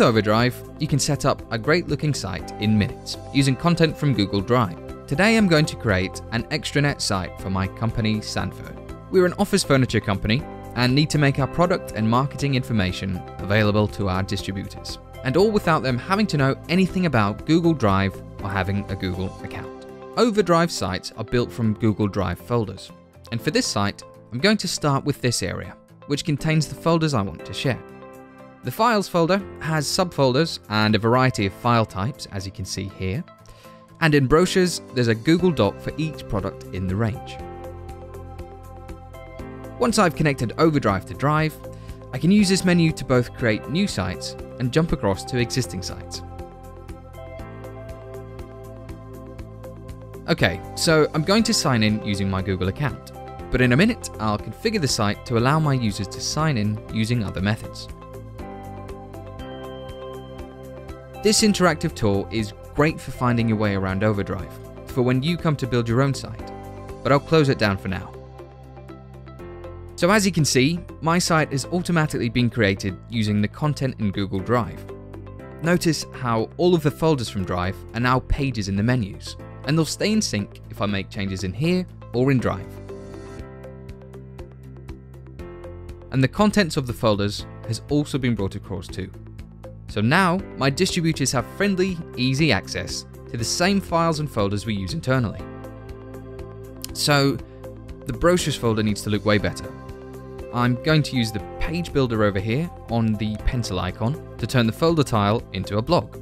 With Overdrive, you can set up a great looking site in minutes using content from Google Drive. Today I'm going to create an extranet site for my company Sanford. We're an office furniture company and need to make our product and marketing information available to our distributors, and all without them having to know anything about Google Drive or having a Google account. Overdrive sites are built from Google Drive folders, and for this site I'm going to start with this area, which contains the folders I want to share. The Files folder has subfolders and a variety of file types, as you can see here. And in Brochures, there's a Google Doc for each product in the range. Once I've connected Overdrive to Drive, I can use this menu to both create new sites and jump across to existing sites. Okay, so I'm going to sign in using my Google account, but in a minute I'll configure the site to allow my users to sign in using other methods. This interactive tool is great for finding your way around Overdrive for when you come to build your own site, but I'll close it down for now. So as you can see, my site has automatically been created using the content in Google Drive. Notice how all of the folders from Drive are now pages in the menus, and they'll stay in sync if I make changes in here or in Drive. And the contents of the folders has also been brought across too. So now, my distributors have friendly, easy access to the same files and folders we use internally. So, the Brochures folder needs to look way better. I'm going to use the page builder over here on the pencil icon to turn the folder tile into a blog.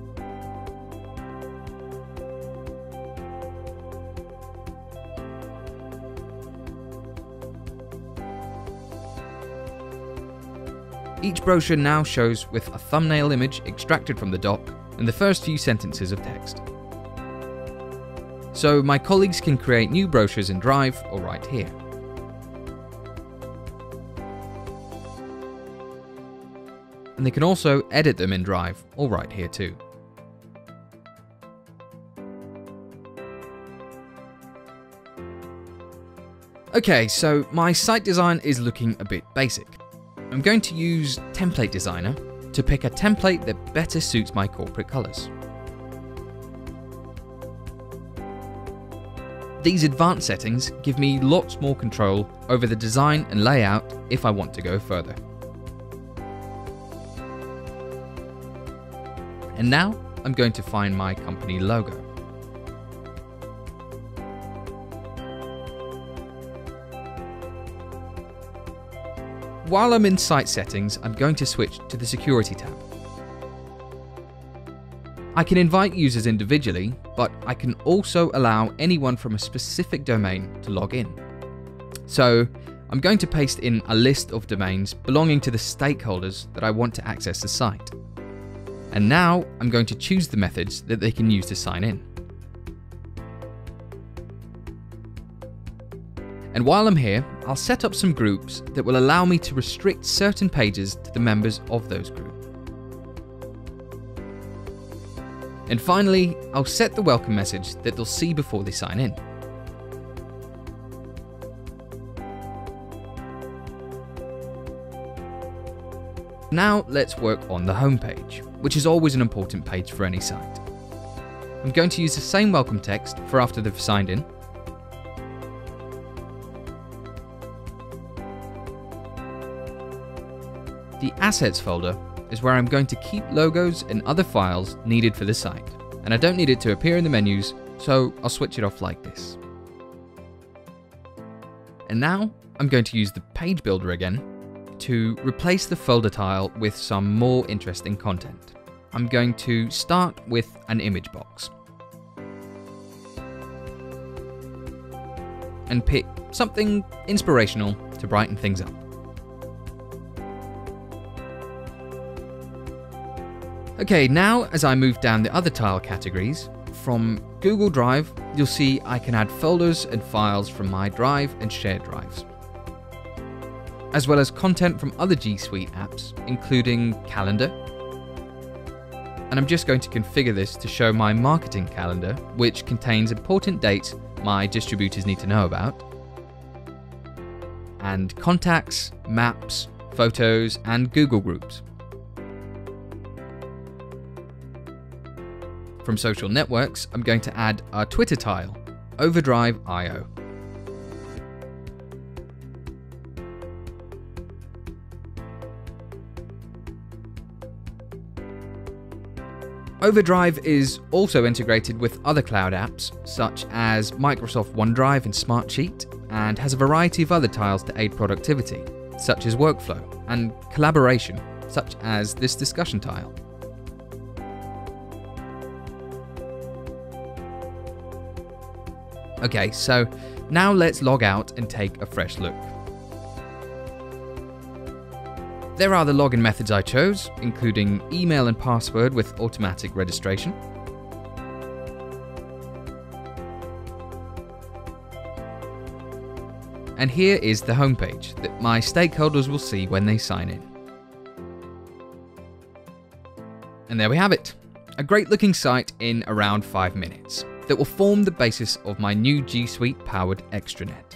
Each brochure now shows with a thumbnail image extracted from the doc and the first few sentences of text. So my colleagues can create new brochures in Drive or right here. And they can also edit them in Drive or right here too. Okay, so my site design is looking a bit basic. I'm going to use Template Designer to pick a template that better suits my corporate colors. These advanced settings give me lots more control over the design and layout if I want to go further. And now I'm going to find my company logo. While I'm in Site Settings, I'm going to switch to the Security tab. I can invite users individually, but I can also allow anyone from a specific domain to log in. So I'm going to paste in a list of domains belonging to the stakeholders that I want to access the site. And now I'm going to choose the methods that they can use to sign in. And while I'm here, I'll set up some groups that will allow me to restrict certain pages to the members of those groups. And finally, I'll set the welcome message that they'll see before they sign in. Now let's work on the home page, which is always an important page for any site. I'm going to use the same welcome text for after they've signed in. The Assets folder is where I'm going to keep logos and other files needed for the site, and I don't need it to appear in the menus, so I'll switch it off like this. And now I'm going to use the Page Builder again to replace the folder tile with some more interesting content. I'm going to start with an image box and pick something inspirational to brighten things up. Okay, now as I move down the other tile categories, from Google Drive, you'll see I can add folders and files from my Drive and shared drives, as well as content from other G Suite apps, including Calendar. And I'm just going to configure this to show my marketing calendar, which contains important dates my distributors need to know about, and contacts, maps, photos, and Google Groups. From social networks, I'm going to add our Twitter tile, Overdrive.io. Overdrive is also integrated with other cloud apps, such as Microsoft OneDrive and Smartsheet, and has a variety of other tiles to aid productivity, such as workflow, and collaboration, such as this discussion tile. Okay, so now let's log out and take a fresh look. There are the login methods I chose, including email and password with automatic registration. And here is the homepage that my stakeholders will see when they sign in. And there we have it, a great looking site in around 5 minutes that will form the basis of my new G Suite powered extranet.